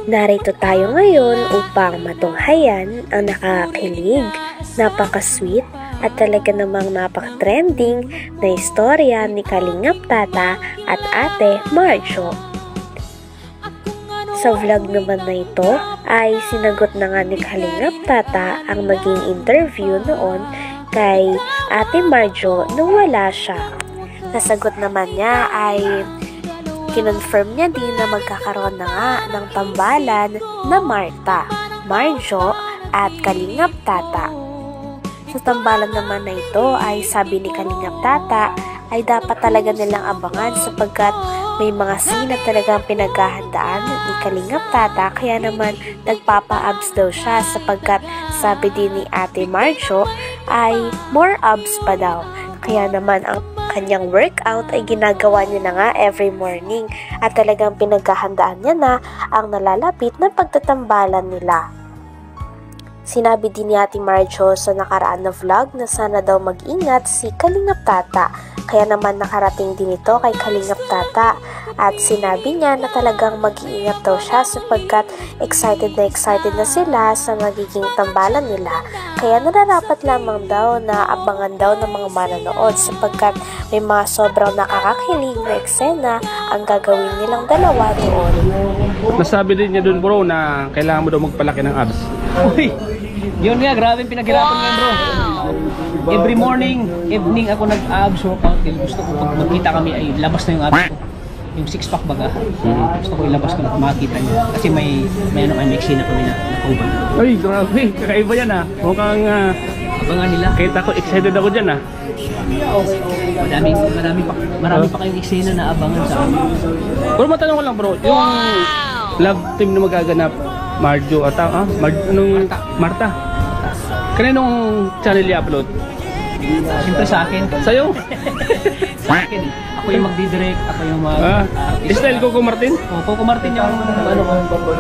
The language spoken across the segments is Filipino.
Narito tayo ngayon upang matunghayan ang nakakakilig, napaka-sweet at talaga namang napaka-trending na istorya ni Kalingap Tata at Ate Marjo. Sa vlog naman na ito ay sinagot na nga ni Kalingap Tata ang naging interview noon kay Ate Marjo nung wala siya. Nasagot naman niya ay kinonfirm niya din na magkakaroon na nga ng tambalan na Marta, Marjo at Kalingap Tata. Sa tambalan naman na ito ay sabi ni Kalingap Tata ay dapat talaga nilang abangan sapagkat may mga scene na talagang pinaghahandaan ni Kalingap Tata, kaya naman nagpapa-abs daw siya sapagkat sabi din ni Ate Marjo ay more abs pa daw. Kaya naman ang kanyang workout ay ginagawa niya na nga every morning at talagang pinaghahandaan niya na ang nalalapit na pagtatambalan nila. Sinabi din ni Ate Marjo sa nakaraan na vlog na sana daw mag-ingat si Kalingap Tata, kaya naman nakarating din ito kay Kalingap Tata at sinabi niya na talagang mag-iingat daw siya sapagkat excited na sila sa magiging tambalan nila, kaya nararapat lamang daw na abangan daw ng mga manonood sapagkat may mga sobrang nakakakilig na eksena ang gagawin nilang dalawa doon. Nasabi din niya doon bro na kailangan mo daw magpalaki ng abs. Uy, yun nga, grabe yung pinaghirapan ngayon bro. Every morning, evening ako nag-abs workout. Gusto ko pag magkita kami ay labas na yung abs ko. Yung six pack baga. Gusto ko ilabas ko na makita niya. Kasi may eksena kami na nakauban. Uy, grabe, kakaiba yan ah. Mukhang abangan nila. kahit ako excited ako dyan ah. Marami pa kayong eksena na abangan sa amin. Pero matanong ko lang bro, yung love team na magaganap, Marjo at Marta. Kaninong channel i-upload? Siyempre sa akin. Sa'yo? Sa akin. Ako yung magdidirect, ako yung style Coco Martin? Coco Martin yung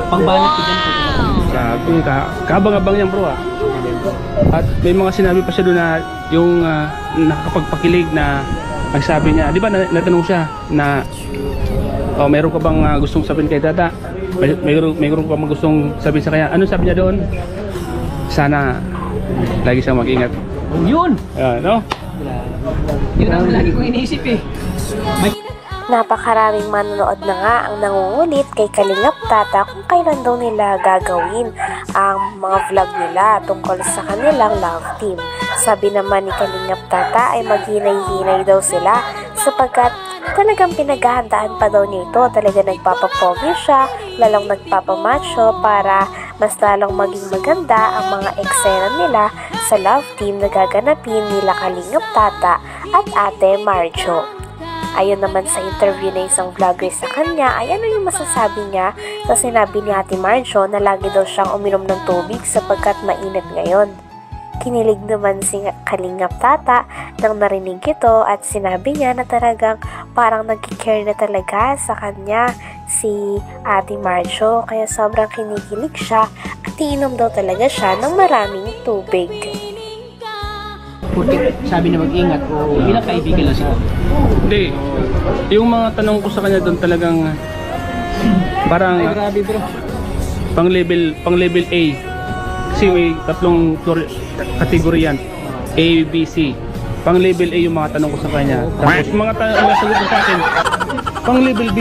pangbanat ko dyan. Grabe, kabang-abang yan bro ah. At may mga sinabi pa siya doon na yung nakakapagpakilig na nagsabi niya, di ba natanong siya na mayroon ka bang gustong sabihin kay Tata? Mayroon ka bang gustong sabihin sa kanya? Ano sabi niya doon? Sana lagi siyang mag-ingat. Yun! No? Yun ang lagi kong iniisip eh. Napakaraming manonood na nga ang nangungulit kay Kalingap Tata kung kailan daw nila gagawin ang mga vlog nila tungkol sa kanilang love team. Sabi naman ni Kalingap Tata ay maghinay-hinay daw sila sapagkat talagang pinaghahandaan pa daw niya ito. Talaga nagpapapogi siya, lalong nagpapamacho para mas lalong maging maganda ang mga eksena nila sa love team na gaganapin nila Kalingap Tata at Ate Marjo. Ayon naman sa interview na isang vlogger sa kanya ay ano yung masasabi niya sa sinabi ni Ate Marjo na lagi daw siyang uminom ng tubig sapagkat mainit ngayon. Kinilig naman si Kalingap Tata nang narinig ito at sinabi niya na talagang parang nag-care na talaga sa kanya si Ate Marjo, kaya sobrang kinikilig siya at iinom daw talaga siya ng maraming tubig. Sabi na mag-ingat o bilang kaibigan lang siya. Hindi. Yung mga tanong ko sa kanya doon talagang parang ay grabe bro. pang level A. Kasi may tatlong kategorya yan. A, B, C. Pang level A yung mga tanong ko sa kanya. Tapos mga tanong na sagot ko sa akin, pang level B.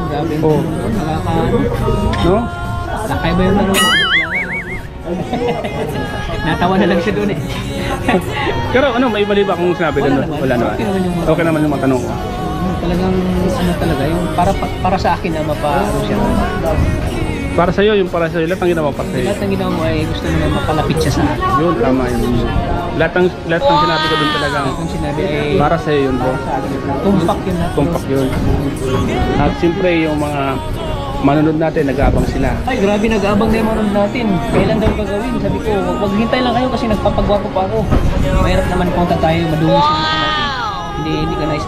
Grabe. Oh. No? Nakay ba yung natawa na lang siya doon eh. Pero ano, may mali ba akong sinabi doon? Wala naman. Okay naman yung mga tanong ko. Talagang ano talaga, yung para sa akin na mapaano siya. Para sa'yo, yung para sa'yo, lahat ng ginawa para sa'yo. Lahat ng ginawa mo ay gusto mo na mapalapit siya sa akin. Yun, tama yun. Lahat ng sinabi ko doon talagang Kung sinabi ay para sa'yo yun bro. tumpak yun na. Tumpak yun. At siyempre yung mga manonood natin, nag-aabang sila. Ay, grabe, nag-aabang na yung manonood natin. Kailan daw gagawin? Sabi ko, maghintay lang kayo kasi nagpapagwapo pa ako. Mahirap naman konta tayo, madungis yung natin. Hindi ka nice.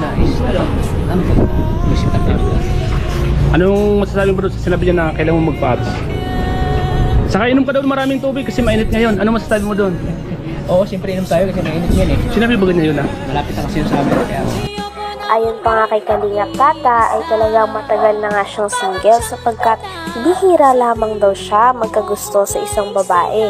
Ano ba? Isip natin. Anong masasabi mo doon sa sinabi niya na kailangan mo magpa-abs? Saka inom ka daw maraming tubig kasi mainit ngayon. Ano masasabi mo doon? Oo, siyempre inom tayo kasi mainit yan eh. Sinabi ba ganyan yun ah? Malapit na kasi yung summer kaya Ayon pa nga kay Kalingap Tata ay talagang matagal na nga siyang single sapagkat bihira lamang daw siya magkagusto sa isang babae.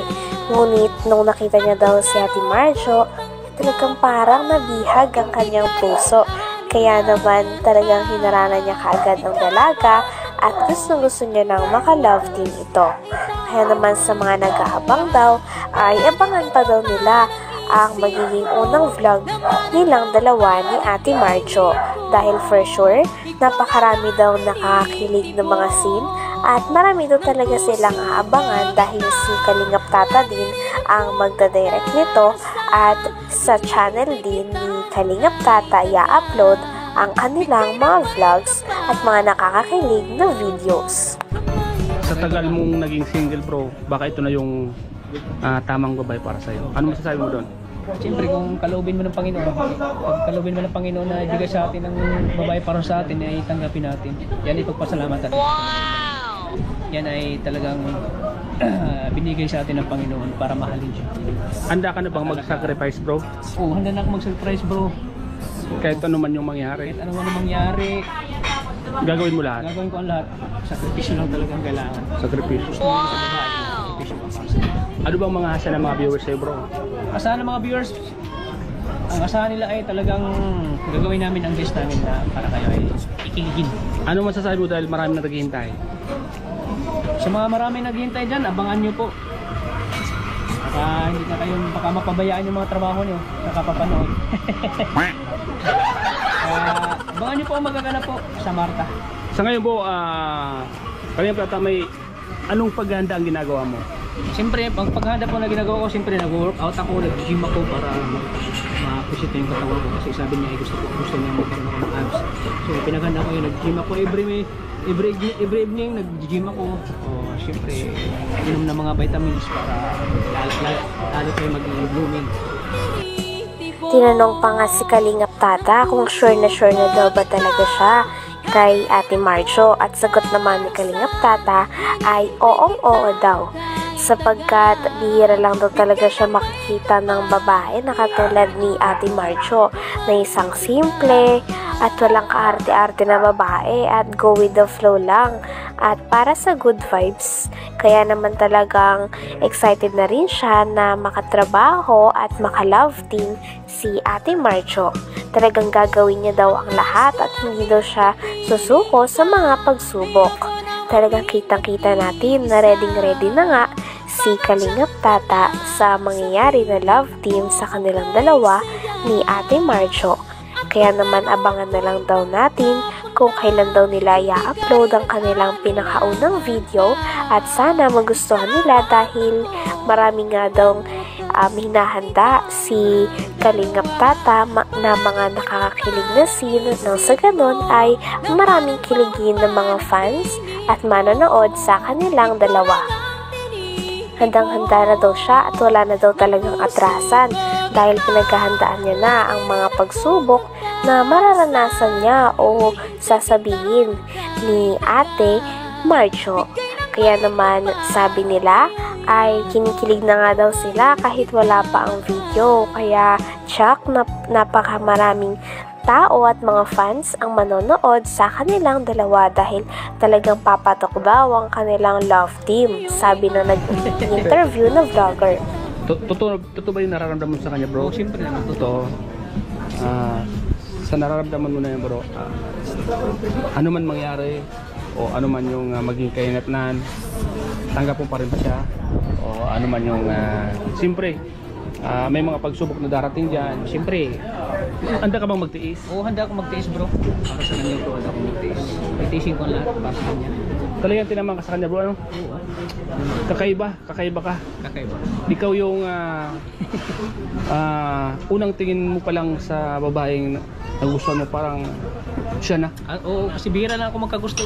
Ngunit nung nakita niya daw si Ate Marjo, talagang parang nabihag ang kanyang puso. Kaya naman talagang hinaranan niya kaagad ang dalaga at gusto niya nang maka-love team ito. Kaya naman sa mga nag-aabang daw ay abangan pa daw nila ang magiging unang vlog nilang dalawa ni Ate Marjo. Dahil for sure, napakarami daw nakakakilig ng mga scene at marami daw talaga silang aabangan dahil si Kalingap Tata din ang magdadirect nito at sa channel din ni Kalingap Tata i-upload ang kanilang mga vlogs at mga nakakakilig na videos. Sa tagal mong naging single bro, baka ito na yung tamang babae para sa'yo. Ano masasabi mo doon? Siyempre kung kalubin mo ng Panginoon, pag kalubin mo ng Panginoon na ibigay sa atin ng babae para sa atin, ay tanggapin natin. Yan ay pagpasalamatan. Wow! Yan ay talagang binigay sa atin ng Panginoon para mahalin siya. Handa ka na bang mag-sacrifice bro? Oo, handa na ako mag-surprise bro. Kahit ano man yung mangyari? Kahit ano man yung mangyari, Gagawin mo lahat? gagawin ko ang lahat. Sakripisyo lang talagang kailangan. Sakripisyo. Gusto mo sa babae, sakripisyo pa para sa'yo. Ano bang mga asa ng mga viewers sa'yo bro? Asahan ng mga viewers, ang asahan nila ay talagang gagawin namin ang best namin na para kayo ay ikiligin. Ano masasabi mo dahil marami na naghihintay? Sa mga marami naghihintay dyan, abangan nyo po. Hindi na kayo, baka mapabayaan yung mga trabaho nyo sa kapapanood. Abangan nyo po ang magaganap po sa Marta. Sa ngayon po, Kalingap Tata, may anong paghahanda ang ginagawa mo? Siyempre, ang paghanda po na ginagawa ko, siyempre nag-workout ako, nag-gym ako para ma-pusit yung katawan ko. Kasi sabi niya, gusto niya magkaroon ako ng abs. So, pinaghanda ko yun, nag-gym ako every evening, nag-gym ako. Siyempre, inom ng mga vitamins para lalo kayo maging blooming. Tinanong pa nga si Kalingap Tata kung sure na daw ba talaga siya kay Ate Marjo at sagot naman ni Kalingap Tata ay oo daw. Sapagkat bihira lang daw talaga siya makikita ng babae na katulad ni Ate Marjo na isang simple at walang kaarte-arte na babae at go with the flow lang at para sa good vibes. Kaya naman talagang excited na rin siya na makatrabaho at maka-love team si Ate Marjo. Talagang gagawin niya daw ang lahat at hindi daw siya susuko sa mga pagsubok. Talagang kitang-kita natin na ready na nga si Kalingap Tata sa mangyayari na love team sa kanilang dalawa ni Ate Marjo. Kaya naman abangan na lang daw natin kung kailan daw nila i-upload ang kanilang pinakaunang video at sana magustuhan nila dahil marami nga daw hinahanda si Kalingap Tata na mga nakakakilig na scene nang sa ganon ay maraming kiligin ng mga fans at manonood sa kanilang dalawa. Handang-handa na daw siya at wala na daw talagang atrasan dahil pinaghahandaan niya na ang mga pagsubok na mararanasan niya o sasabihin ni Ate Marjo. Kaya naman sabi nila ay kinikilig na nga daw sila kahit wala pa ang video. Kaya tsak na napakamaraming tao at mga fans ang manonood sa kanilang dalawa dahil talagang papatok daw ang kanilang love team, sabi na nag-interview na vlogger. Totoo ba yung nararamdaman mo sa kanya bro? Siyempre naman Totoo. Sa nararamdaman mo na yun bro, ano man mangyari o ano man yung maging kainatnan, tanggap mo pa rin ba siya? O ano man yung siyempre may mga pagsubok na darating dyan. Siyempre, handa ka bang magtiis? Oo, handa ako magtiis bro. Para sa kanya bro, handa ako magtiis. Magtiisin ko ang lahat para sa kanya. Talagang tinaman ka sa kanya bro, ano? Oo. Kakaiba ka. Kakaiba. Ikaw yung unang tingin mo pa lang sa babaeng nagustuhan mo, parang siya na. Oo, kasi bihira na ako magkagusto.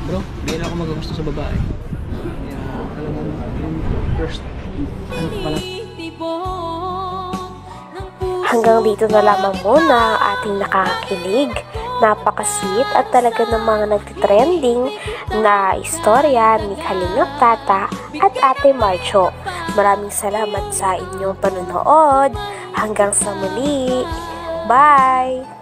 Bro, bihira ako magkagusto sa babae. Talagang yung first, ano pa lang. Hanggang dito na lamang muna ang ating nakakakilig, napaka-sweet at talaga namang nagtitrending na istorya ni Kalingap Tata at Ate Marjo. Maraming salamat sa inyong panonood. Hanggang sa muli. Bye!